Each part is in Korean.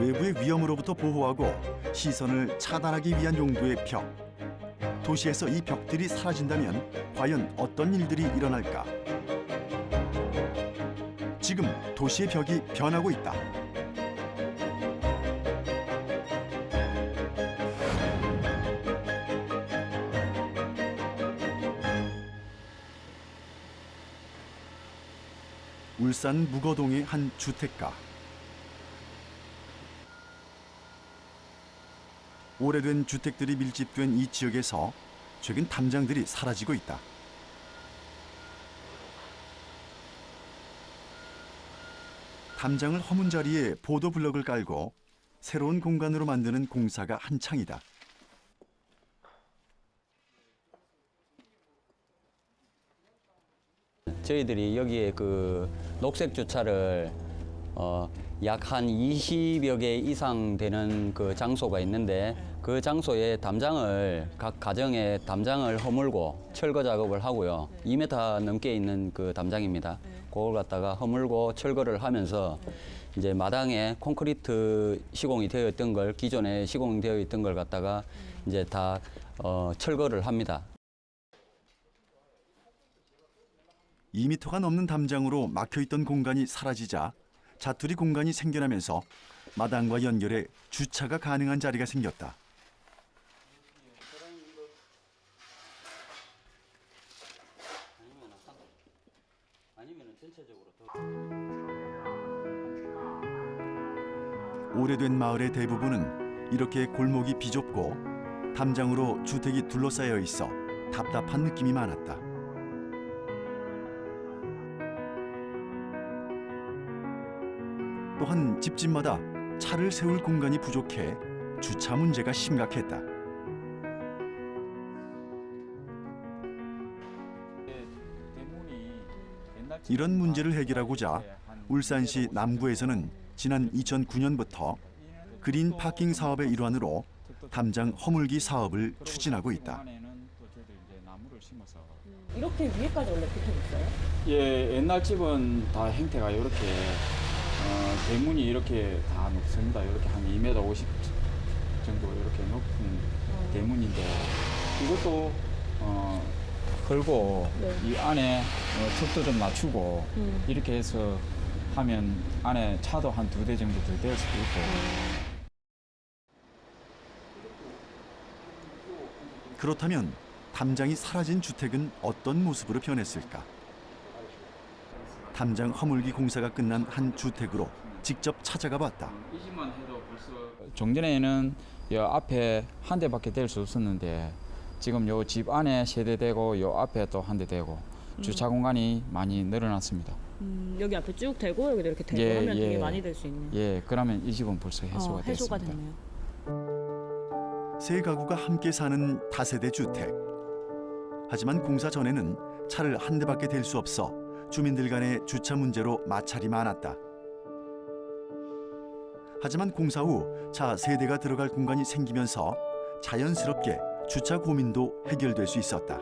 외부의 위험으로부터 보호하고 시선을 차단하기 위한 용도의 벽. 도시에서 이 벽들이 사라진다면 과연 어떤 일들이 일어날까? 지금 도시의 벽이 변하고 있다. 울산 무거동의 한 주택가. 오래된 주택들이 밀집된 이 지역에서 최근 담장들이 사라지고 있다. 담장을 허문 자리에 보도 블럭을 깔고 새로운 공간으로 만드는 공사가 한창이다. 저희들이 여기에 그 녹색 주차를 약 한 20여 개 이상 되는 그 장소가 있는데 그 장소에 담장을 각 가정에 담장을 허물고 철거 작업을 하고요. 2m 넘게 있는 그 담장입니다. 그걸 갖다가 허물고 철거를 하면서 이제 마당에 콘크리트 시공이 되어 있던 걸 기존에 시공되어 있던 걸 갖다가 이제 다 철거를 합니다. 2m가 넘는 담장으로 막혀있던 공간이 사라지자 자투리 공간이 생겨나면서 마당과 연결해 주차가 가능한 자리가 생겼다. 오래된 마을의 대부분은 이렇게 골목이 비좁고 담장으로 주택이 둘러싸여 있어 답답한 느낌이 많았다. 또한 집집마다 차를 세울 공간이 부족해 주차 문제가 심각했다. 이런 문제를 해결하고자 울산시 남구에서는 지난 2009년부터 그린 파킹 사업의 일환으로 담장 허물기 사업을 추진하고 있다. 이렇게 위에까지 원래 붙어 있어요? 예, 옛날 집은 다 형태가 이렇게 대문이 이렇게 다 높습니다. 이렇게 한 2m 50 정도 이렇게 높은 대문인데 이것도 걸고 네. 이 안에 턱도 좀 낮추고 이렇게 해서 하면 안에 차도 한 2대 정도 더 될 수도 있고. 그렇다면 담장이 사라진 주택은 어떤 모습으로 변했을까? 담장 허물기 공사가 끝난 한 주택으로 직접 찾아가 봤다. 종전에는 이 앞에 한 대밖에 될 수 없었는데 지금 요 집 안에 3대 되고 요 앞에 또 한 대 되고 주차 공간이 많이 늘어났습니다. 여기 앞에 쭉 대고 여기 이렇게 대고 하면 되게 많이 될 수 있네요. 예, 그러면 이 집은 벌써 해소가 됐습니다. 됐네요. 세 가구가 함께 사는 다세대 주택. 하지만 공사 전에는 차를 한 대밖에 댈 수 없어 주민들 간의 주차 문제로 마찰이 많았다. 하지만 공사 후 차 3대가 들어갈 공간이 생기면서 자연스럽게 주차 고민도 해결될 수 있었다.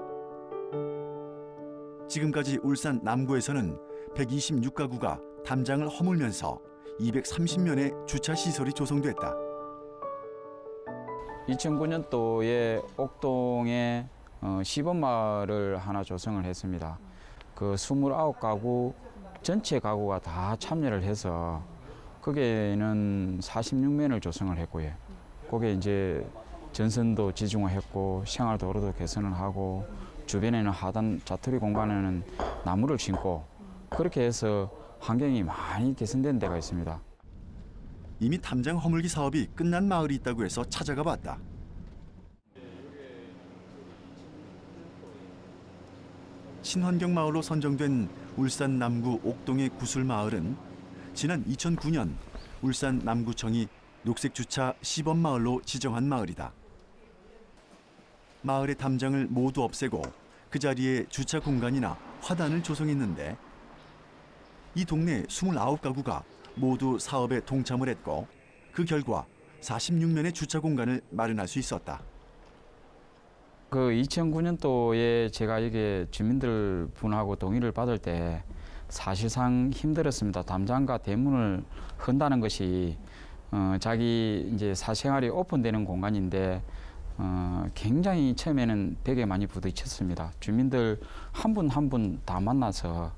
지금까지 울산 남구에서는 126가구가 담장을 허물면서 230면의 주차 시설이 조성됐다. 2009년도에 옥동에 시범마을을 하나 조성을 했습니다. 그 29가구 전체 가구가 다 참여를 해서 거기에는 46면을 조성을 했고요. 거기에 이제 전선도 지중화했고 생활도로도 개선을 하고 주변에는 하단 자투리 공간에는 나무를 심고 그렇게 해서 환경이 많이 개선된 데가 있습니다. 이미 담장 허물기 사업이 끝난 마을이 있다고 해서 찾아가 봤다. 친환경 마을로 선정된 울산 남구 옥동의 구술마을은 지난 2009년 울산 남구청이 녹색주차 시범마을로 지정한 마을이다. 마을의 담장을 모두 없애고 그 자리에 주차 공간이나 화단을 조성했는데 이 동네 29가구가 모두 사업에 동참을 했고 그 결과 46면의 주차 공간을 마련할 수 있었다. 그 2009년도에 제가 이게 주민들 분하고 동의를 받을 때 사실상 힘들었습니다. 담장과 대문을 흔다는 것이 자기 이제 사생활이 오픈되는 공간인데 굉장히 처음에는 벽에 많이 부딪혔습니다. 주민들 한 분 한 분 다 만나서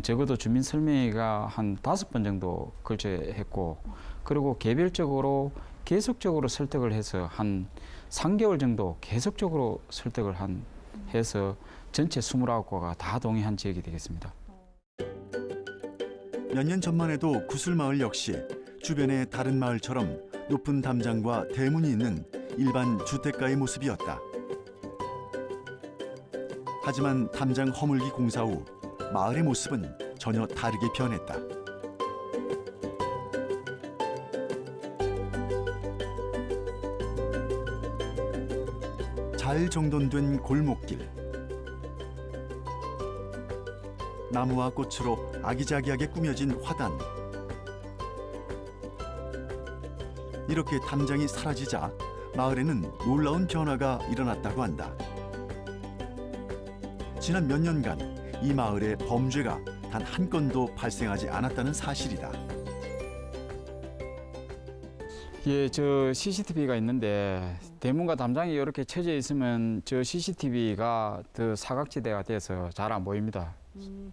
적어도 주민 설명회가 한 5번 정도 걸쳐 했고, 그리고 개별적으로 계속적으로 설득을 해서 한 3개월 정도 계속적으로 설득을 해서 전체 29곳가 다 동의한 지역이 되겠습니다. 몇 년 전만 해도 구슬마을 역시 주변의 다른 마을처럼 높은 담장과 대문이 있는 일반 주택가의 모습이었다. 하지만 담장 허물기 공사 후 마을의 모습은 전혀 다르게 변했다. 잘 정돈된 골목길, 나무와 꽃으로 아기자기하게 꾸며진 화단. 이렇게 담장이 사라지자 마을에는 놀라운 변화가 일어났다고 한다. 지난 몇 년간 이 마을에 범죄가 단 한 건도 발생하지 않았다는 사실이다. 예, 저 CCTV가 있는데 대문과 담장이 이렇게 쳐져 있으면 저 CCTV가 더 사각지대가 돼서 잘 안 보입니다.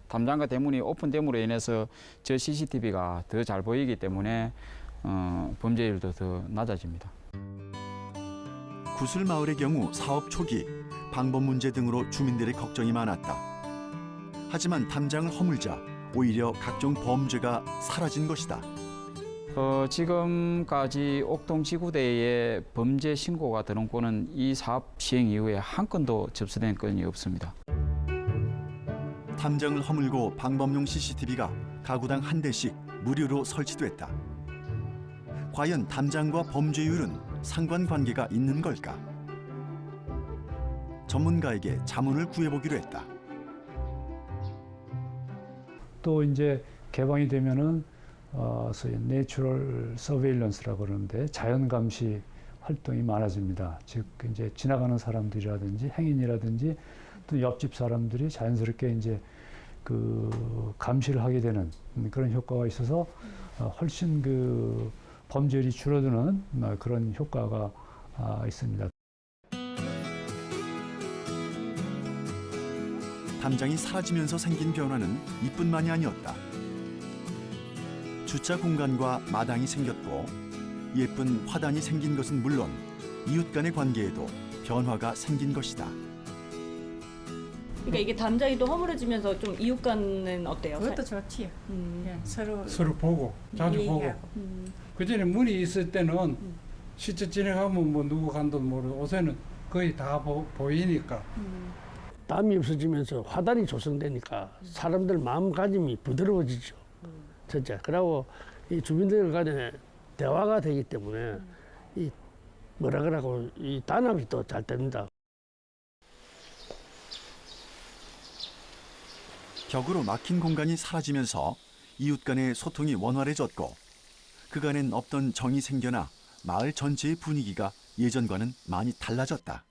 담장과 대문이 오픈됨으로 인해서 저 CCTV가 더 잘 보이기 때문에 범죄율도 더 낮아집니다. 구슬마을의 경우 사업 초기 방법 문제 등으로 주민들의 걱정이 많았다. 하지만 담장을 허물자 오히려 각종 범죄가 사라진 것이다. 지금까지 옥동지구대에 범죄 신고가 들어온 건은 이 사업 시행 이후에 한 건도 접수된 건이 없습니다. 담장을 허물고 방범용 CCTV가 가구당 한 대씩 무료로 설치됐다. 과연 담장과 범죄율은 상관관계가 있는 걸까? 전문가에게 자문을 구해보기로 했다. 또 이제 개방이 되면은 소위 내추럴 서베일런스라고 그러는데 자연 감시 활동이 많아집니다. 즉 이제 지나가는 사람들이라든지 행인이라든지 또 옆집 사람들이 자연스럽게 이제 그 감시를 하게 되는 그런 효과가 있어서 훨씬 그 범죄율이 줄어드는 그런 효과가 있습니다. 담장이 사라지면서 생긴 변화는 이뿐만이 아니었다. 주차 공간과 마당이 생겼고 예쁜 화단이 생긴 것은 물론 이웃 간의 관계에도 변화가 생긴 것이다. 그러니까 이게 담장이 또 허물어지면서 좀 이웃 간은 어때요? 그것도 좋지. 예, 서로 보고 자주 보고. 얘기하고. 그전에 문이 있을 때는 실제 지나가면 뭐 누구 간도 모르고 요새는 거의 다 보이니까. 담이 없어지면서 화단이 조성되니까 사람들 마음가짐이 부드러워지죠. 진짜. 그리고 이 주민들 간에 대화가 되기 때문에 이 뭐라 그러고 이 단합이 또 잘 됩니다. 벽으로 막힌 공간이 사라지면서 이웃 간의 소통이 원활해졌고 그간엔 없던 정이 생겨나 마을 전체의 분위기가 예전과는 많이 달라졌다.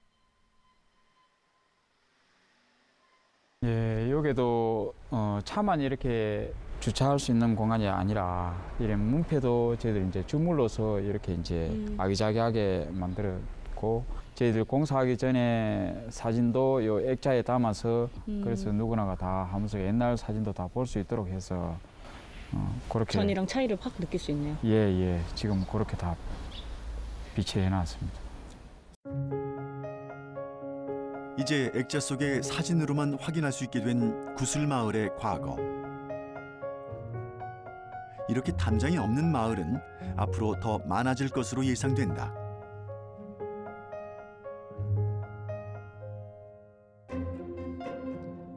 예, 여기도 차만 이렇게 주차할 수 있는 공간이 아니라 이런 문패도 저희들 이제 주물러서 이렇게 이제 아기자기하게 만들었고 저희들 공사하기 전에 사진도 요 액자에 담아서 그래서 누구나가 다 하면서 옛날 사진도 다 볼 수 있도록 해서 그렇게 전이랑 차이를 확 느낄 수 있네요. 예, 지금 그렇게 다 비치해 놨습니다. 이제 액자 속의 사진으로만 확인할 수 있게 된 구슬마을의 과거. 이렇게 담장이 없는 마을은 앞으로 더 많아질 것으로 예상된다.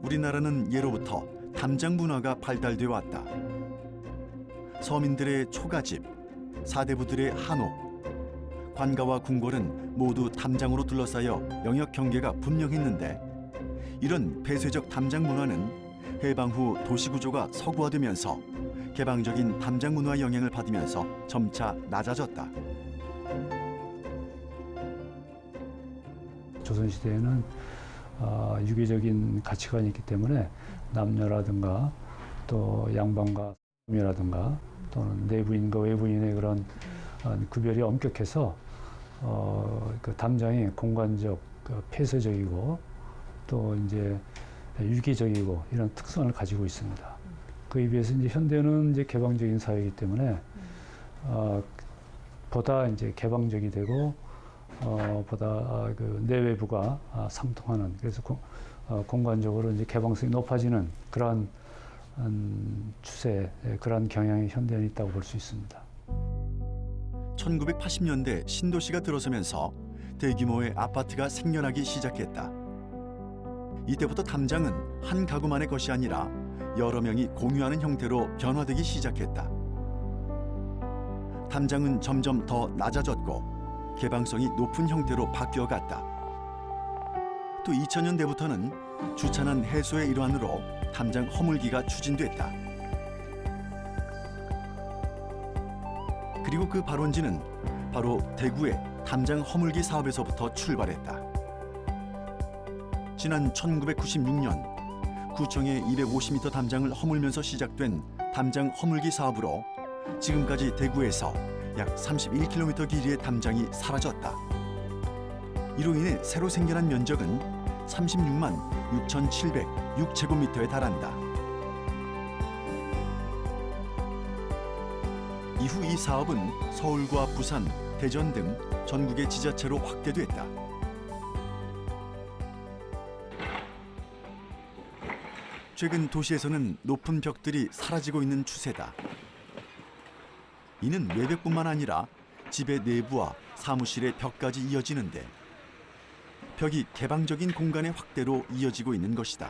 우리나라는 예로부터 담장 문화가 발달돼 왔다. 서민들의 초가집, 사대부들의 한옥, 관가와 궁궐은 모두 담장으로 둘러싸여 영역 경계가 분명했는데 이런 폐쇄적 담장 문화는 해방 후 도시 구조가 서구화되면서 개방적인 담장 문화의 영향을 받으면서 점차 낮아졌다. 조선시대에는 유교적인 가치관이 있기 때문에 남녀라든가 또 양반과 이라든가 또는 내부인과 외부인의 그런 구별이 엄격해서 그 담장이 공간적 폐쇄적이고 또 이제 유기적이고 이런 특성을 가지고 있습니다. 그에 비해서 이제 현대는 이제 개방적인 사회이기 때문에 보다 이제 개방적이 되고 보다 그 내외부가 상통하는, 그래서 공간적으로 이제 개방성이 높아지는 그러한 추세, 그러한 경향이 현대에 있다고 볼 수 있습니다. 1980년대 신도시가 들어서면서 대규모의 아파트가 생겨나기 시작했다. 이때부터 담장은 한 가구만의 것이 아니라 여러 명이 공유하는 형태로 변화되기 시작했다. 담장은 점점 더 낮아졌고 개방성이 높은 형태로 바뀌어갔다. 또 2000년대부터는 주차난 해소의 일환으로 담장 허물기가 추진됐다. 그리고 그 발원지는 바로 대구의 담장 허물기 사업에서부터 출발했다. 지난 1996년 구청의 250m 담장을 허물면서 시작된 담장 허물기 사업으로 지금까지 대구에서 약 31km 길이의 담장이 사라졌다. 이로 인해 새로 생겨난 면적은 36만 6,706제곱미터에 달한다. 이후 이 사업은 서울과 부산, 대전 등 전국의 지자체로 확대됐다. 최근 도시에서는 높은 벽들이 사라지고 있는 추세다. 이는 외벽뿐만 아니라 집의 내부와 사무실의 벽까지 이어지는데 벽이 개방적인 공간의 확대로 이어지고 있는 것이다.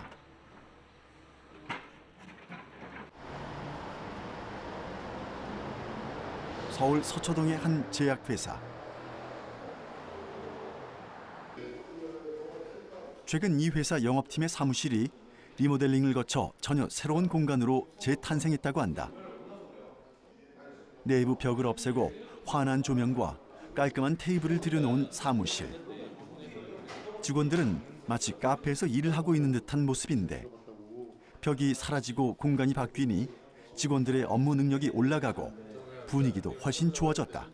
서울 서초동의 한 제약회사. 최근 이 회사 영업팀의 사무실이 리모델링을 거쳐 전혀 새로운 공간으로 재탄생했다고 한다. 내부 벽을 없애고 환한 조명과 깔끔한 테이블을 들여놓은 사무실. 직원들은 마치 카페에서 일을 하고 있는 듯한 모습인데 벽이 사라지고 공간이 바뀌니 직원들의 업무 능력이 올라가고 분위기도 훨씬 좋아졌다.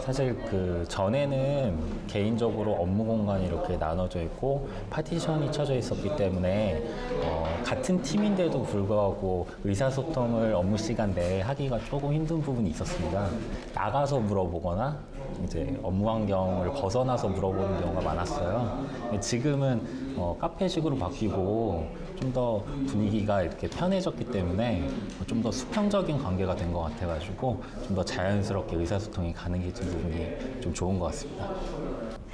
사실 그 전에는 개인적으로 업무 공간이 이렇게 나눠져 있고 파티션이 쳐져 있었기 때문에 같은 팀인데도 불구하고 의사소통을 업무 시간 내에 하기가 조금 힘든 부분이 있었습니다. 나가서 물어보거나 이제 업무 환경을 벗어나서 물어보는 경우가 많았어요. 지금은 카페식으로 바뀌고 좀 더 분위기가 이렇게 편해졌기 때문에 좀 더 수평적인 관계가 된 것 같아가지고 좀 더 자연스럽게 의사소통이 가능해진 부분이 좀 좋은 것 같습니다.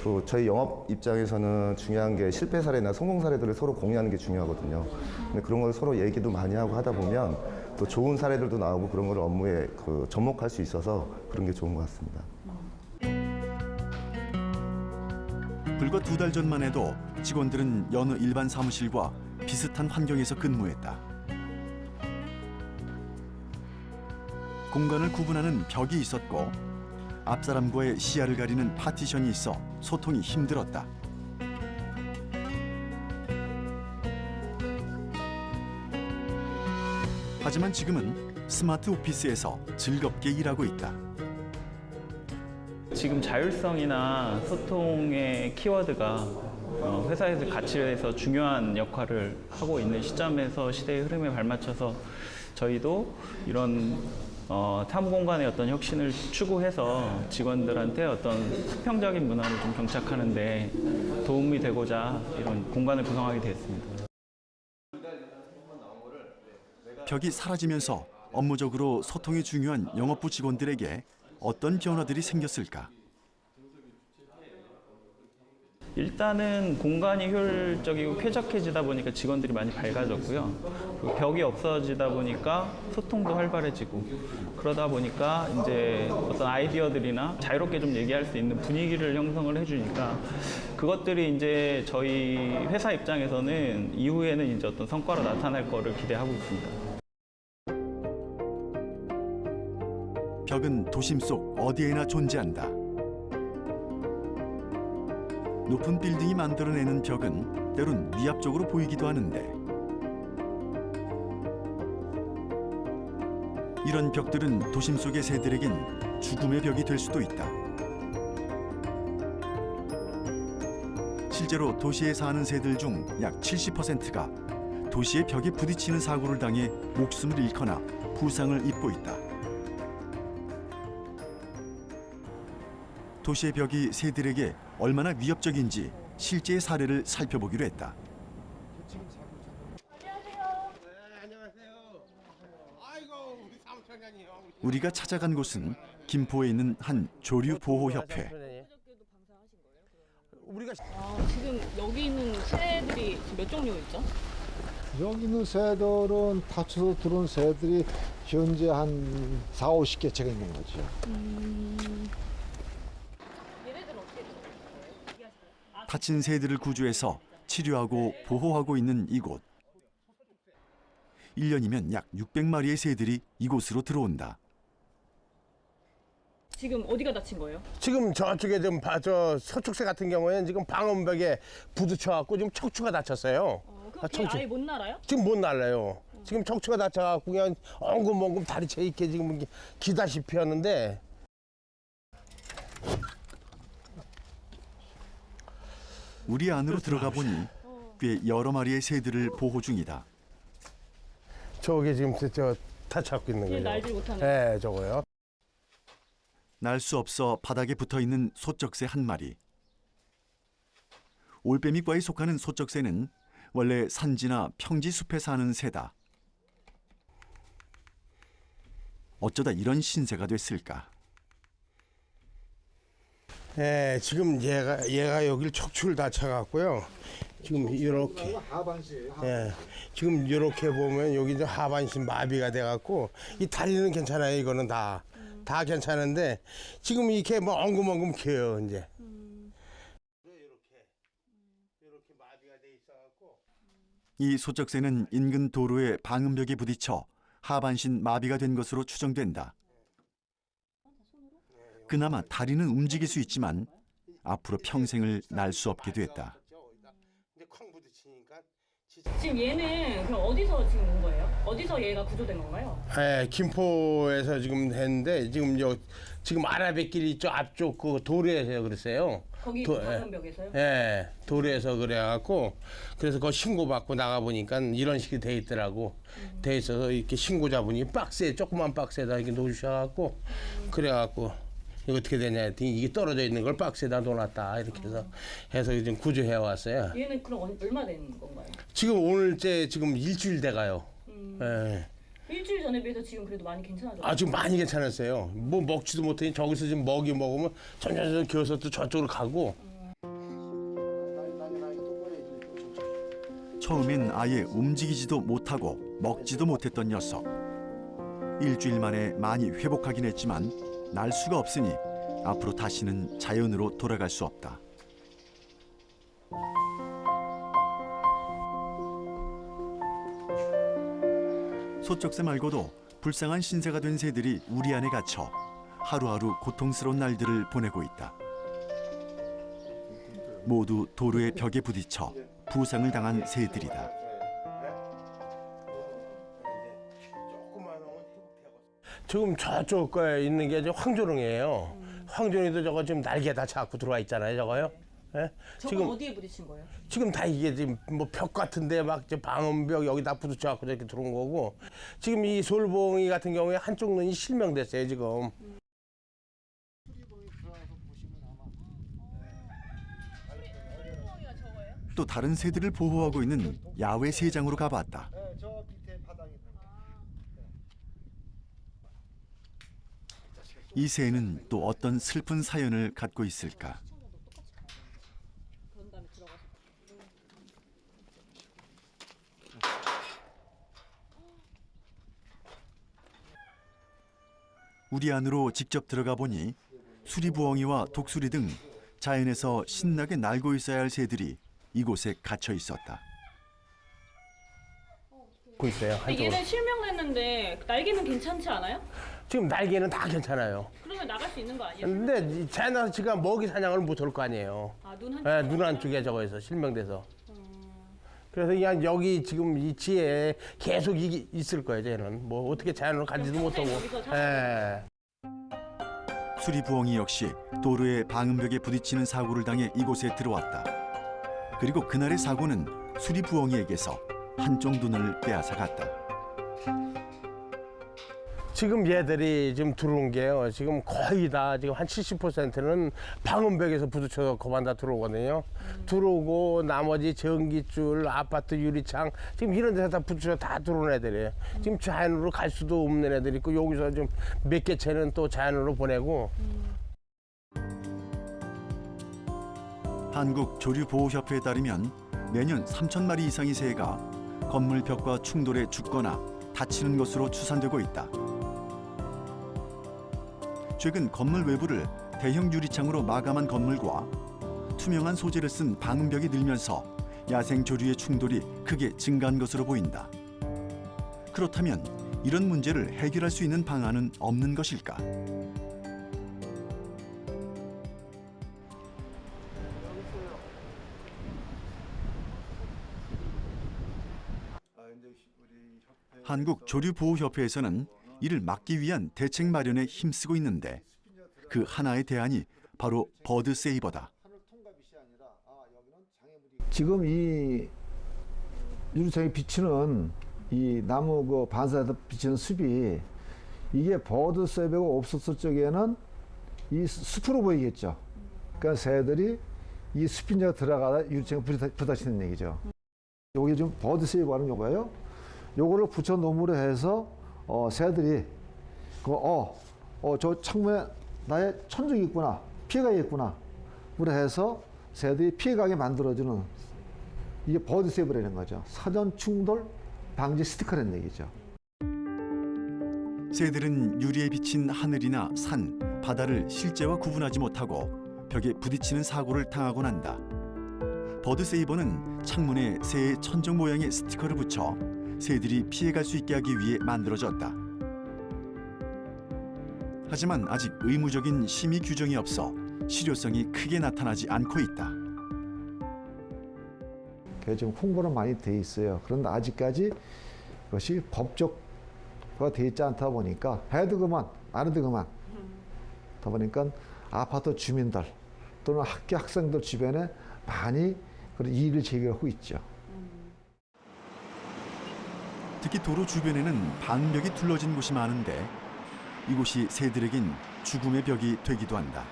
또 저희 영업 입장에서는 중요한 게 실패 사례나 성공 사례들을 서로 공유하는 게 중요하거든요. 근데 그런 걸 서로 얘기도 많이 하고 하다 보면 또 좋은 사례들도 나오고 그런 걸 업무에 접목할 수 있어서 그런 게 좋은 것 같습니다. 불과 2달 전만 해도 직원들은 여느 일반 사무실과 비슷한 환경에서 근무했다. 공간을 구분하는 벽이 있었고 앞사람과의 시야를 가리는 파티션이 있어 소통이 힘들었다. 하지만 지금은 스마트 오피스에서 즐겁게 일하고 있다. 지금 자율성이나 소통의 키워드가 회사에서 가치에서 중요한 역할을 하고 있는 시점에서 시대의 흐름에 발맞춰서 저희도 이런 사무 공간의 어떤 혁신을 추구해서 직원들한테 어떤 수평적인 문화를 좀 정착하는 데 도움이 되고자 이런 공간을 구성하게 됐습니다. 벽이 사라지면서 업무적으로 소통이 중요한 영업부 직원들에게 어떤 변화들이 생겼을까? 일단은 공간이 효율적이고 쾌적해지다 보니까 직원들이 많이 밝아졌고요. 그리고 벽이 없어지다 보니까 소통도 활발해지고 그러다 보니까 이제 어떤 아이디어들이나 자유롭게 좀 얘기할 수 있는 분위기를 형성을 해주니까 그것들이 이제 저희 회사 입장에서는 이후에는 이제 어떤 성과로 나타날 거를 기대하고 있습니다. 벽은 도심 속 어디에나 존재한다. 높은 빌딩이 만들어내는 벽은 때론 위압적으로 보이기도 하는데 이런 벽들은 도심 속의 새들에겐 죽음의 벽이 될 수도 있다. 실제로 도시에 사는 새들 중 약 70%가 도시의 벽에 부딪히는 사고를 당해 목숨을 잃거나 부상을 입고 있다. 도시의 벽이 새들에게 얼마나 위협적인지 실제 사례를 살펴보기로 했다. 우리가 찾아간 곳은 김포에 있는 한 조류보호협회. 지금 여기 있는 새들이 몇 종류 있죠? 여기 있는 새들은 다쳐서 들어온 새들이 현재 한 4, 50개체가 있는 거죠. 얘네들은 어떻게 되는 거예요? 다친 새들을 구조해서 치료하고 보호하고 있는 이곳. 1년이면 약 600마리의 새들이 이곳으로 들어온다. 지금 어디가 다친 거예요? 지금 저쪽에 좀 저 서축새 같은 경우에는 지금 방음벽에 부딪혀갖고 지금 척추가 다쳤어요. 그럼 아예 못 날아요? 지금 못 날라요. 지금 척추가 다쳐갖고 그냥 엉금엉금 다리채 있게 지금 기다시피 하는데. 우리 안으로 들어가 보니 꽤 여러 마리의 새들을 보호 중이다. 저게 지금 저 다쳐갖고 있는 거예요. 날지 못하는. 네, 저거요. 날 수 없어 바닥에 붙어있는 소쩍새 한 마리. 올빼미과에 속하는 소쩍새는 원래 산지나 평지 숲에 사는 새다. 어쩌다 이런 신세가 됐을까? 네, 지금 얘가 여기를 척추를 다쳐갖고요. 지금 이렇게. 예, 지금 이렇게 보면 여기 이제 하반신 마비가 돼갖고 이 다리는 괜찮아요. 이거는 다 괜찮은데 지금 이렇게 뭐 엉금엉금 켜요 이제. 이렇게 마비가 돼 있어갖고. 이 소쩍새는 인근 도로의 방음벽에 부딪혀 하반신 마비가 된 것으로 추정된다. 그나마 다리는 움직일 수 있지만 앞으로 평생을 날 수 없게 됐다. 지금 얘는 그럼 어디서 지금 온 거예요? 어디서 얘가 구조된 건가요? 네, 김포에서 지금 했는데 지금 아라뱃길 있죠 앞쪽 그 도로에서 그랬어요. 거기 방음벽에서요? 네, 도로에서 그래갖고 그래서 그거 신고 받고 나가 보니까 이런 식이 돼 있더라고. 돼 있어서 이렇게 신고자분이 박스에 조그만 박스에다 이렇게 놓으셔갖고 그래갖고. 이거 어떻게 되냐 했더니 이게 떨어져 있는 걸 박스에다 놓아놨다 이렇게 해서 지금 구조해 왔어요. 얘는 그럼 얼마 된 건가요? 지금 오늘째 지금 일주일 돼가요. 네. 일주일 전에 비해서 지금 그래도 많이 괜찮아졌어요? 아, 지금 많이 괜찮았어요. 뭐 먹지도 못하니 저기서 지금 먹이 먹으면 점점 기어서 또 저쪽으로 가고. 처음엔 아예 움직이지도 못하고 먹지도 못했던 녀석. 일주일 만에 많이 회복하긴 했지만 날 수가 없으니 앞으로 다시는 자연으로 돌아갈 수 없다. 소쩍새 말고도 불쌍한 신세가 된 새들이 우리 안에 갇혀 하루하루 고통스러운 날들을 보내고 있다. 모두 도로의 벽에 부딪혀 부상을 당한 새들이다. 지금 저쪽 거에 있는 게 황조롱이에요. 황조롱이도 저거 지금 날개 다 자꾸 들어와 있잖아요, 저거요. 네? 지금 어디에 부딪힌 거예요? 지금 다 이게 지금 뭐 벽 같은데 막 방음벽 여기다 부딪혀갖고 이렇게 들어온 거고. 지금 이 솔봉이 같은 경우에 한쪽 눈이 실명됐어요, 지금. 또 다른 새들을 보호하고 있는 야외 새장으로 가봤다. 이 새는 또 어떤 슬픈 사연을 갖고 있을까? 우리 안으로 직접 들어가 보니 수리부엉이와 독수리 등 자연에서 신나게 날고 있어야 할 새들이 이곳에 갇혀 있었다. 있어요. 얘는 실명됐는데 날개는 괜찮지 않아요? 지금 날개는 다 괜찮아요. 그러면 나갈 수 있는 거 아니에요? 근데 자연스가 먹이 사냥을 못 할 거 아니에요. 아, 눈 한쪽. 네, 눈 한쪽에 저거에서 실명돼서. 그래서 그냥 여기 지금 이 지에 계속 있을 거예요. 쟤는 뭐 어떻게 자연으로 가지도 못하고. 예. 수리부엉이 역시 도로의 방음벽에 부딪히는 사고를 당해 이곳에 들어왔다. 그리고 그날의 사고는 수리부엉이에게서 한쪽 눈을 빼앗아 갔다. 지금 얘들이 지금 들어온 게요. 지금 거의 다 지금 한 70%는 방음벽에서 부딪혀서 그만 다 들어오거든요. 들어오고 나머지 전기줄, 아파트 유리창 지금 이런 데서 다 부딪혀 다 들어온 애들이에요. 지금 자연으로 갈 수도 없는 애들이 있고 여기서 좀 몇 개 채는 또 자연으로 보내고. 한국조류보호협회에 따르면 매년 3,000마리 이상의 새가 건물 벽과 충돌해 죽거나 다치는 것으로 추산되고 있다. 최근 건물 외부를 대형 유리창으로 마감한 건물과 투명한 소재를 쓴 방음벽이 늘면서 야생 조류의 충돌이 크게 증가한 것으로 보인다. 그렇다면 이런 문제를 해결할 수 있는 방안은 없는 것일까? 한국조류보호협회에서는 이를 막기 위한 대책 마련에 힘쓰고 있는데 그 하나의 대안이 바로 버드세이버다. 지금 이 유리창에 비치는 이 나무 그 반사에서 비치는 숲이 이게 버드세이버가 없었을 적에는 이 숲으로 보이겠죠. 그러니까 새들이 이 숲인자가 들어가다 유리창에 부딪히는 얘기죠. 여기 지금 버드세이버라는 게 뭐예요? 요거를 붙여 놓음으로 해서 새들이 저 창문에 나의 천적이 있구나, 피해가 있구나, 그래 해서 새들이 피해가게 만들어주는 이게 버드세이버라는 거죠. 사전 충돌 방지 스티커라는 얘기죠. 새들은 유리에 비친 하늘이나 산, 바다를 실제와 구분하지 못하고 벽에 부딪히는 사고를 당하곤 한다. 버드세이버는 창문에 새의 천적 모양의 스티커를 붙여 새들이 피해갈 수 있게 하기 위해 만들어졌다. 하지만 아직 의무적인 심의 규정이 없어 실효성이 크게 나타나지 않고 있다. 지금 홍보는 많이 돼 있어요. 그런데 아직까지 그것이 법적화 돼 있지 않다 보니까 해도 그만, 안 해도 그만. 그러다 보니까 아파트 주민들 또는 학교 학생들 주변에 많이 그런 이의를 제기하고 있죠. 특히 도로 주변에는 방벽이 둘러진 곳이 많은데 이곳이 새들에겐 죽음의 벽이 되기도 한다.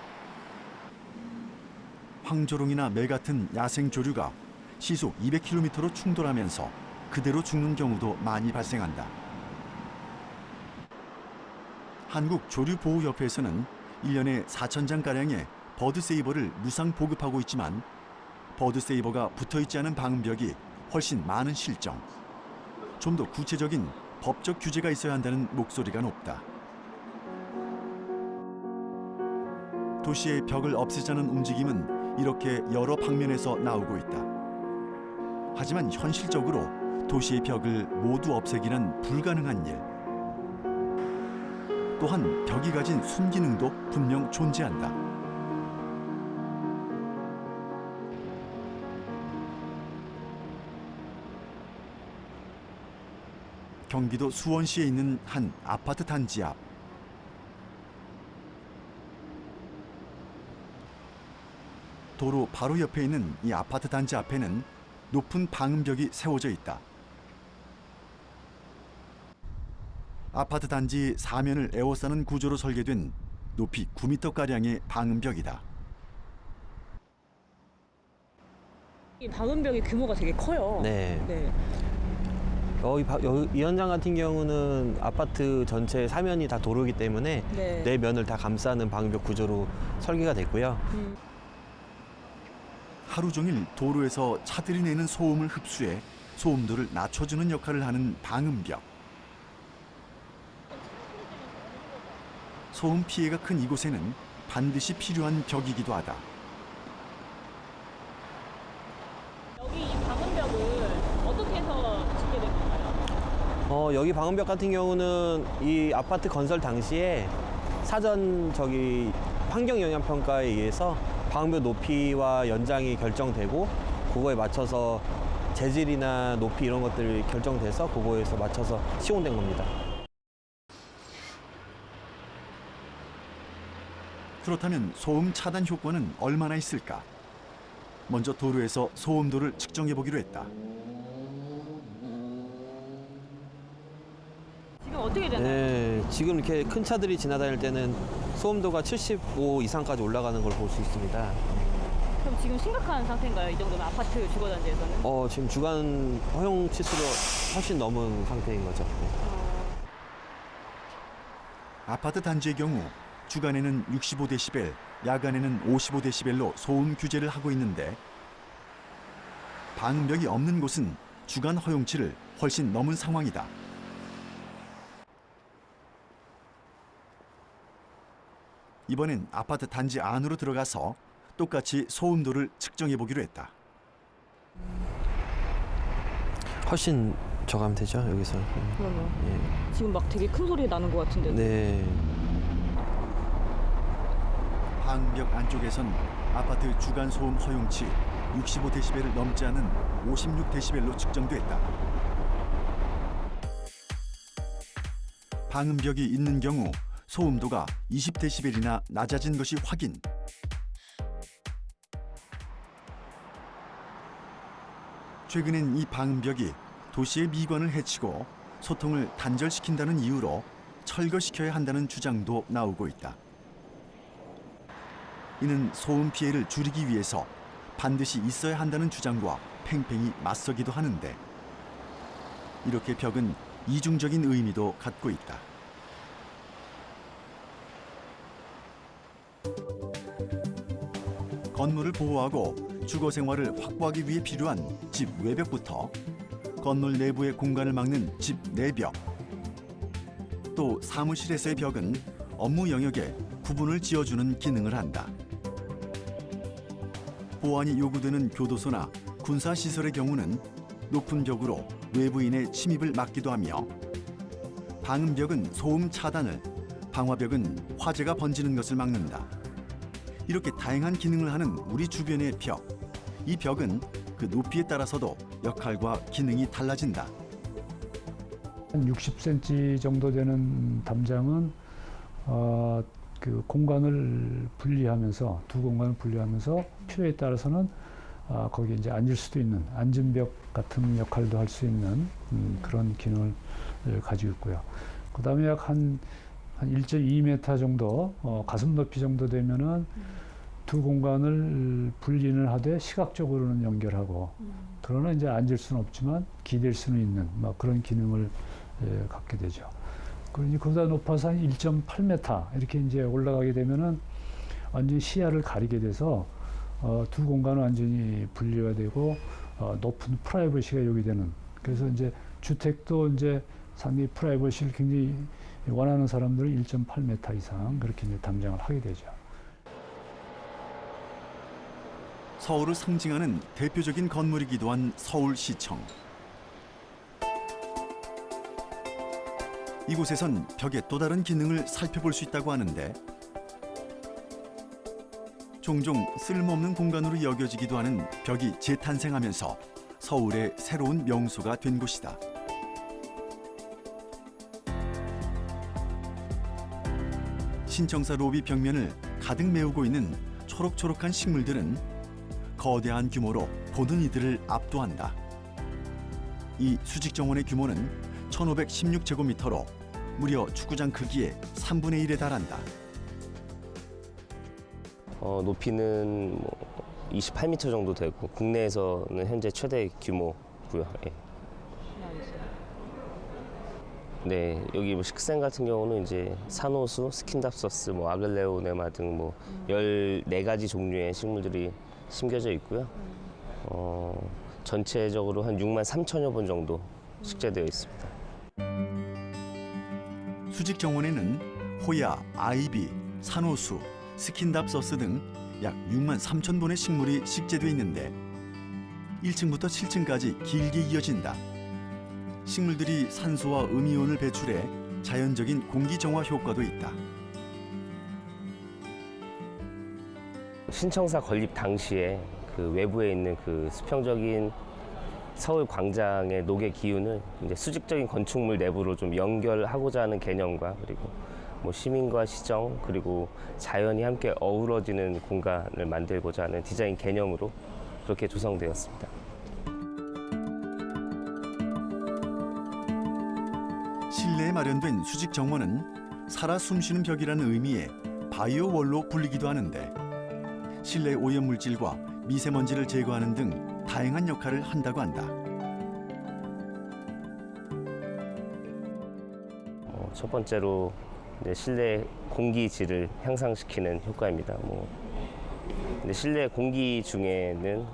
황조롱이나 매 같은 야생 조류가 시속 200km로 충돌하면서 그대로 죽는 경우도 많이 발생한다. 한국조류보호협회에서는 1년에 4,000장가량의 버드세이버를 무상 보급하고 있지만 버드세이버가 붙어있지 않은 방음벽이 훨씬 많은 실정. 좀 더 구체적인 법적 규제가 있어야 한다는 목소리가 높다. 도시의 벽을 없애자는 움직임은 이렇게 여러 방면에서 나오고 있다. 하지만 현실적으로 도시의 벽을 모두 없애기는 불가능한 일. 또한 벽이 가진 순기능도 분명 존재한다. 경기도 수원시에 있는 한 아파트 단지 앞. 도로 바로 옆에 있는 이 아파트 단지 앞에는 높은 방음벽이 세워져 있다. 아파트 단지 사면을 에워싸는 구조로 설계된 높이 9m가량의 방음벽이다. 이 방음벽의 규모가 되게 커요. 네. 네. 이 현장 같은 경우는 아파트 전체 사면이 다 도로이기 때문에 네. 네 면을 다 감싸는 방음벽 구조로 설계가 됐고요. 하루 종일 도로에서 차들이 내는 소음을 흡수해 소음도를 낮춰주는 역할을 하는 방음벽. 소음 피해가 큰 이곳에는 반드시 필요한 벽이기도 하다. 여기 이 방음벽을 어떻게 해서 짓게 된 건가요? 여기 방음벽 같은 경우는 이 아파트 건설 당시에 사전 환경 영향 평가에 의해서 방음벽 높이와 연장이 결정되고 그거에 맞춰서 재질이나 높이 이런 것들이 결정돼서 그거에서 맞춰서 시공된 겁니다. 그렇다면 소음 차단 효과는 얼마나 있을까? 먼저 도로에서 소음도를 측정해 보기로 했다. 지금 어떻게 되나요? 네, 지금 이렇게 큰 차들이 지나다닐 때는 소음도가 75 이상까지 올라가는 걸 볼 수 있습니다. 그럼 지금 심각한 상태인가요? 이 정도면 아파트 주거단지에서는? 지금 주간 허용 치수로 훨씬 넘은 상태인 거죠. 네. 아파트 단지의 경우 주간에는 65데시벨, 야간에는 55데시벨로 소음 규제를 하고 있는데 방음벽이 없는 곳은 주간 허용치를 훨씬 넘은 상황이다. 이번엔 아파트 단지 안으로 들어가서 똑같이 소음도를 측정해 보기로 했다. 훨씬 저감되죠, 여기서. 그러면 예. 지금 막 되게 큰 소리 나는 것 같은데. 네. 방음벽 안쪽에선 아파트 주간 소음 허용치 65데시벨을 넘지 않은 56데시벨로 측정됐다. 방음벽이 있는 경우 소음도가 20데시벨이나 낮아진 것이 확인. 최근엔 이 방음벽이 도시의 미관을 해치고 소통을 단절시킨다는 이유로 철거시켜야 한다는 주장도 나오고 있다. 이는 소음 피해를 줄이기 위해서 반드시 있어야 한다는 주장과 팽팽히 맞서기도 하는데 이렇게 벽은 이중적인 의미도 갖고 있다. 건물을 보호하고 주거 생활을 확보하기 위해 필요한 집 외벽부터 건물 내부의 공간을 막는 집 내벽, 또 사무실에서의 벽은 업무 영역에 구분을 지어주는 기능을 한다. 보안이 요구되는 교도소나 군사시설의 경우는 높은 벽으로 외부인의 침입을 막기도 하며 방음벽은 소음 차단을, 방화벽은 화재가 번지는 것을 막는다. 이렇게 다양한 기능을 하는 우리 주변의 벽, 이 벽은 그 높이에 따라서도 역할과 기능이 달라진다. 한 60cm 정도 되는 담장은 그 공간을 분리하면서 두 공간을 분리하면서 필요에 따라서는 거기에 이제 앉을 수도 있는 앉은 벽 같은 역할도 할 수 있는 그런 기능을 가지고 있고요. 그다음에 약 한 1.2m 정도 가슴 높이 정도 되면은 두 공간을 분리는 하되 시각적으로는 연결하고 그러나 이제 앉을 수는 없지만 기댈 수는 있는 그런 기능을 갖게 되죠. 그러니 그보다 높아서 한 1.8m 이렇게 이제 올라가게 되면은 완전히 시야를 가리게 돼서 두 공간은 완전히 분리가 되고 높은 프라이버시가 요구되는. 그래서 이제 주택도 이제 상당히 프라이버시를 굉장히 원하는 사람들은 1.8m 이상 그렇게 이제 담장을 하게 되죠. 서울을 상징하는 대표적인 건물이기도 한 서울시청. 이곳에선 벽의 또 다른 기능을 살펴볼 수 있다고 하는데 종종 쓸모없는 공간으로 여겨지기도 하는 벽이 재탄생하면서 서울의 새로운 명소가 된 곳이다. 신청사 로비 벽면을 가득 메우고 있는 초록초록한 식물들은 거대한 규모로 보는 이들을 압도한다. 이 수직정원의 규모는 1516제곱미터로 무려 축구장 크기의 3분의 1에 달한다. 높이는 28m 정도 되고 국내에서는 현재 최대 규모고요. 예. 네, 여기 식생 같은 경우는 이제 산호수, 스킨답서스, 아글레오네마 등 14가지 종류의 식물들이 심겨져 있고요. 전체적으로 한 6만 3천여 본 정도 식재되어 있습니다. 수직 정원에는 호야, 아이비, 산호수, 스킨답서스 등 약 6만 3천 본의 식물이 식재돼 있는데 1층부터 7층까지 길게 이어진다. 식물들이 산소와 음이온을 배출해 자연적인 공기 정화 효과도 있다. 신청사 건립 당시에 그 외부에 있는 그 수평적인 서울 광장의 녹의 기운을 이제 수직적인 건축물 내부로 좀 연결하고자 하는 개념과 그리고 뭐 시민과 시정 그리고 자연이 함께 어우러지는 공간을 만들고자 하는 디자인 개념으로 그렇게 조성되었습니다. 실내에 마련된 수직 정원은 살아 숨쉬는 벽이라는 의미의 바이오 월로 불리기도 하는데 실내 오염 물질과 미세먼지를 제거하는 등 다양한 역할을 한다고 한다. 첫 번째로 이제 실내 공기질을 향상시키는 효과입니다. 근데 실내 공기 중에는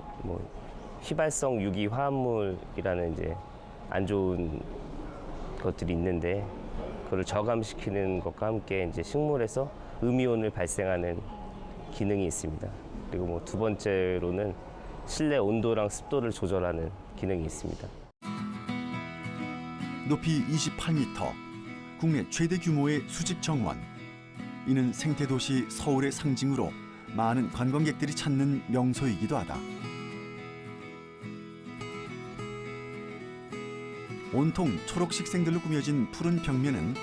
휘발성 유기 화합물이라는 이제 안 좋은 것들이 있는데 그걸 저감시키는 것과 함께 이제 식물에서 음이온을 발생하는 기능이 있습니다. 그리고 두 번째로는 실내 온도랑 습도를 조절하는 기능이 있습니다. 높이 28m, 국내 최대 규모의 수직 정원. 이는 생태도시 서울의 상징으로 많은 관광객들이 찾는 명소이기도 하다. 온통 초록색 생들로 꾸며진 푸른 벽면은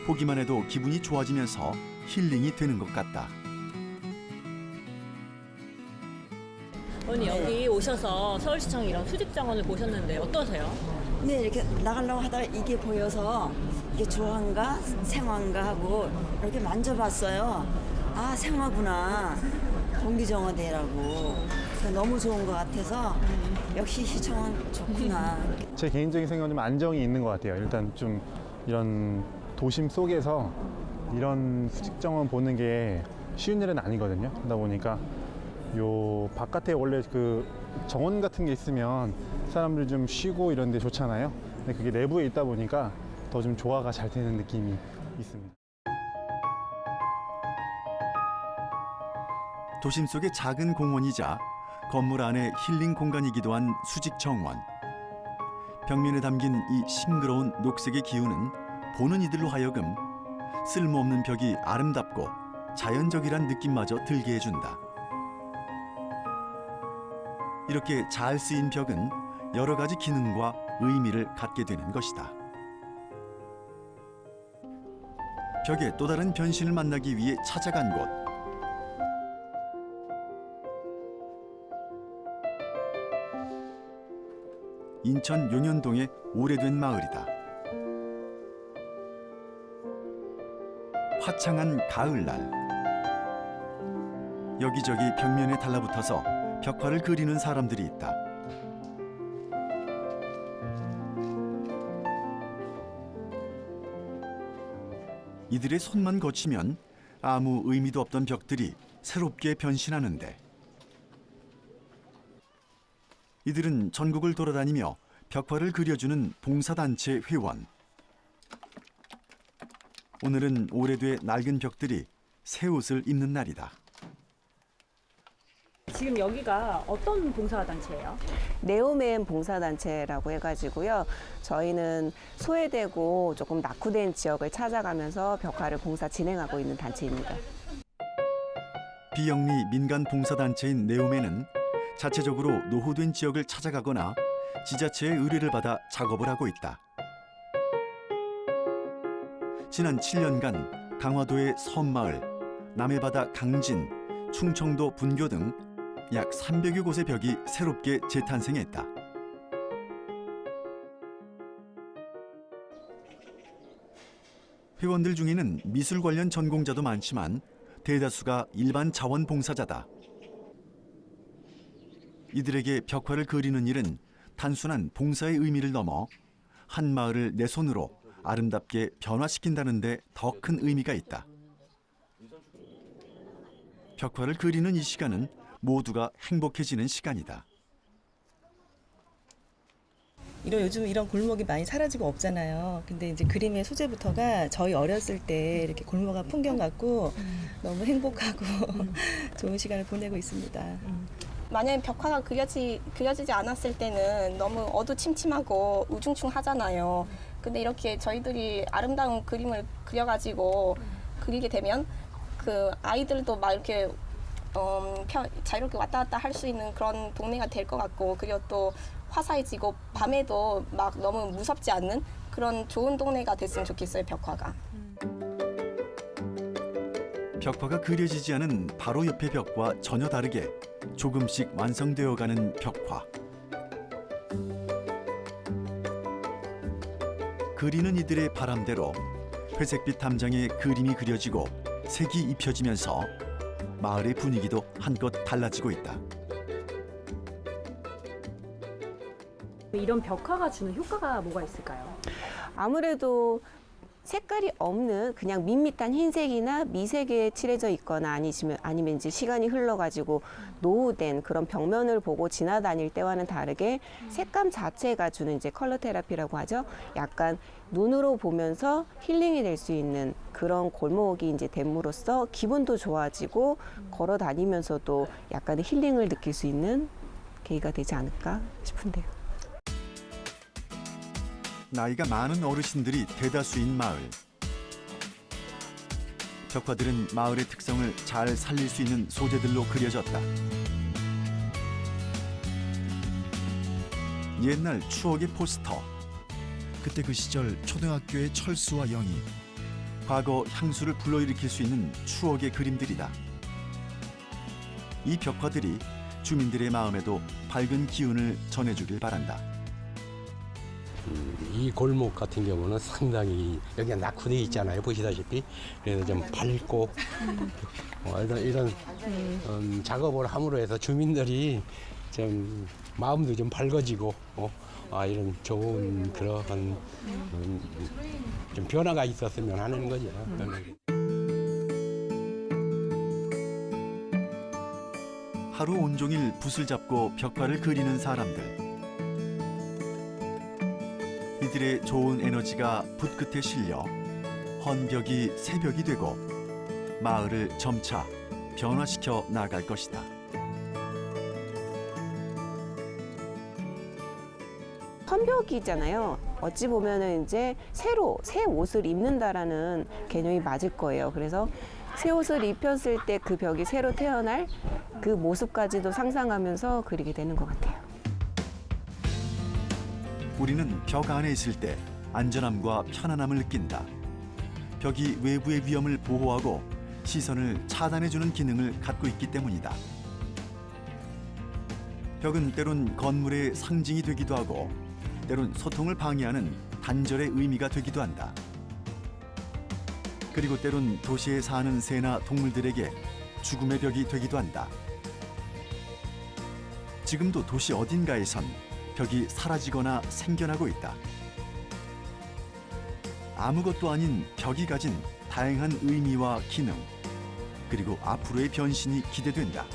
보기만 해도 기분이 좋아지면서 힐링이 되는 것 같다. 언니 여기 오셔서 서울시청 이런 수직정원을 보셨는데 어떠세요? 네, 이렇게 나가려고 하다가 이게 보여서 이게 조화인가 생화인가 하고 이렇게 만져봤어요. 아, 생화구나. 공기정화대라고. 너무 좋은 것 같아서 역시 시청은 좋구나. 제 개인적인 생각은 좀 안정이 있는 것 같아요. 일단 좀 이런 도심 속에서 이런 수직정원 보는 게 쉬운 일은 아니거든요. 그러다 보니까 요 바깥에 원래 그 정원 같은 게 있으면 사람들이 좀 쉬고 이런 데 좋잖아요. 근데 그게 내부에 있다 보니까 더 좀 조화가 잘 되는 느낌이 있습니다. 도심 속의 작은 공원이자 건물 안의 힐링 공간이기도 한 수직 정원. 벽면에 담긴 이 싱그러운 녹색의 기운은 보는 이들로 하여금 쓸모없는 벽이 아름답고 자연적이란 느낌마저 들게 해준다. 이렇게 잘 쓰인 벽은 여러 가지 기능과 의미를 갖게 되는 것이다. 벽의 또 다른 변신을 만나기 위해 찾아간 곳. 인천 용현동의 오래된 마을이다. 화창한 가을날. 여기저기 벽면에 달라붙어서 벽화를 그리는 사람들이 있다. 이들의 손만 거치면 아무 의미도 없던 벽들이 새롭게 변신하는데 이들은 전국을 돌아다니며 벽화를 그려주는 봉사단체 회원. 오늘은 오래돼 낡은 벽들이 새 옷을 입는 날이다. 지금 여기가 어떤 봉사단체예요? 네오맨 봉사단체라고 해가지고요. 저희는 소외되고 조금 낙후된 지역을 찾아가면서 벽화를 봉사 진행하고 있는 단체입니다. 비영리 민간 봉사단체인 네오맨은 자체적으로 노후된 지역을 찾아가거나 지자체의 의뢰를 받아 작업을 하고 있다. 지난 7년간 강화도의 섬마을, 남해바다 강진, 충청도 분교 등 약 300여 곳의 벽이 새롭게 재탄생했다. 회원들 중에는 미술 관련 전공자도 많지만 대다수가 일반 자원봉사자다. 이들에게 벽화를 그리는 일은 단순한 봉사의 의미를 넘어 한 마을을 내 손으로 아름답게 변화시킨다는 데 더 큰 의미가 있다. 벽화를 그리는 이 시간은 모두가 행복해지는 시간이다. 요즘 이런 골목이 많이 사라지고 없잖아요. 근데 이제 그림의 소재부터가 저희 어렸을 때 이렇게 골목가 풍경 같고 너무 행복하고 좋은 시간을 보내고 있습니다. 만약에 벽화가 그려지지 않았을 때는 너무 어두침침하고 우중충하잖아요. 근데 이렇게 저희들이 아름다운 그림을 그려가지고 그리게 되면 그 아이들도 막 이렇게 자유롭게 왔다 갔다 할 수 있는 그런 동네가 될 것 같고, 그리고 또 화사해지고 밤에도 막 너무 무섭지 않는 그런 좋은 동네가 됐으면 좋겠어요, 벽화가. 벽화가 그려지지 않은 바로 옆의 벽과 전혀 다르게 조금씩 완성되어가는 벽화. 그리는 이들의 바람대로 회색빛 담장에 그림이 그려지고 색이 입혀지면서 마을의 분위기도 한껏 달라지고 있다. 이런 벽화가 주는 효과가 뭐가 있을까요? 아무래도 색깔이 없는 그냥 밋밋한 흰색이나 미색에 칠해져 있거나 아니면 이제 시간이 흘러가지고 노후된 그런 벽면을 보고 지나다닐 때와는 다르게 색감 자체가 주는 이제 컬러 테라피라고 하죠. 약간 눈으로 보면서 힐링이 될 수 있는 그런 골목이 이제 됨으로써 기분도 좋아지고 걸어 다니면서도 약간의 힐링을 느낄 수 있는 계기가 되지 않을까 싶은데요. 나이가 많은 어르신들이 대다수인 마을. 벽화들은 마을의 특성을 잘 살릴 수 있는 소재들로 그려졌다. 옛날 추억의 포스터. 그때 그 시절 초등학교의 철수와 영희. 과거 향수를 불러일으킬 수 있는 추억의 그림들이다. 이 벽화들이 주민들의 마음에도 밝은 기운을 전해주길 바란다. 이 골목 같은 경우는 상당히 여기가 낙후되어 있잖아요, 보시다시피. 그래서 좀 밝고 이런 작업을 함으로 해서 주민들이 좀 마음도 좀 밝아지고 이런 좋은 그러한 좀 변화가 있었으면 하는 거죠. 하루 온종일 붓을 잡고 벽화를 그리는 사람들. 이들의 좋은 에너지가 붓 끝에 실려 헌벽이 새벽이 되고 마을을 점차 변화시켜 나갈 것이다. 헌벽이잖아요. 어찌 보면은 이제 새로 새 옷을 입는다라는 개념이 맞을 거예요. 그래서 새 옷을 입혔을 때 그 벽이 새로 태어날 그 모습까지도 상상하면서 그리게 되는 것 같아요. 우리는 벽 안에 있을 때 안전함과 편안함을 느낀다. 벽이 외부의 위험을 보호하고 시선을 차단해주는 기능을 갖고 있기 때문이다. 벽은 때론 건물의 상징이 되기도 하고 때론 소통을 방해하는 단절의 의미가 되기도 한다. 그리고 때론 도시에 사는 새나 동물들에게 죽음의 벽이 되기도 한다. 지금도 도시 어딘가에선 벽이 사라지거나 생겨나고 있다. 아무것도 아닌 벽이 가진 다양한 의미와 기능, 그리고 앞으로의 변신이 기대된다.